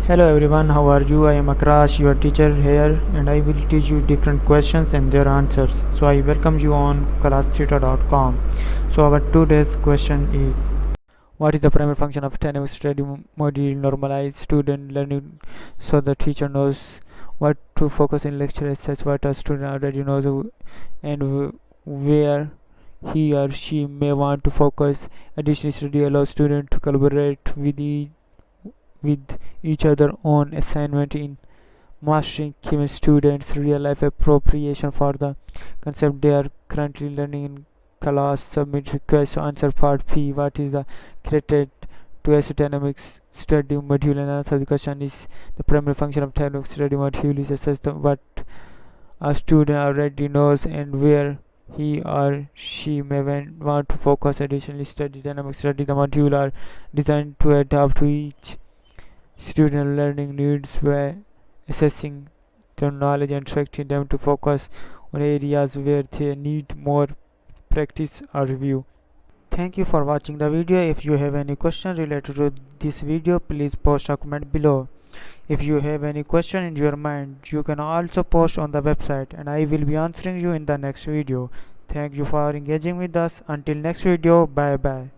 Hello everyone, how are you? I am Akrash, your teacher here, and I will teach you different questions and their answers. So I welcome you on classtheta.com. So our today's question is, what is the primary function of dynamic study module? Normalize student learning so the teacher knows what to focus in lecture as such what a student already knows and where he or she may want to focus. Additional study allows students to collaborate with each other on assignment in mastering, giving students real life appropriation for the concept they are currently learning in class. Submit request. Answer part P. What is the created to as dynamics study module? And answer the question is, the primary function of dynamic study module is assess what a student already knows and where he or she may want to focus. Additionally, study dynamic study the module are designed to adapt to each student learning needs by assessing their knowledge and directing them to focus on areas where they need more practice or review. Thank you for watching the video. If you have any question related to this video, please post a comment below. If you have any question in your mind, you can also post on the website and I will be answering you in the next video. Thank you for engaging with us. Until next video, bye bye.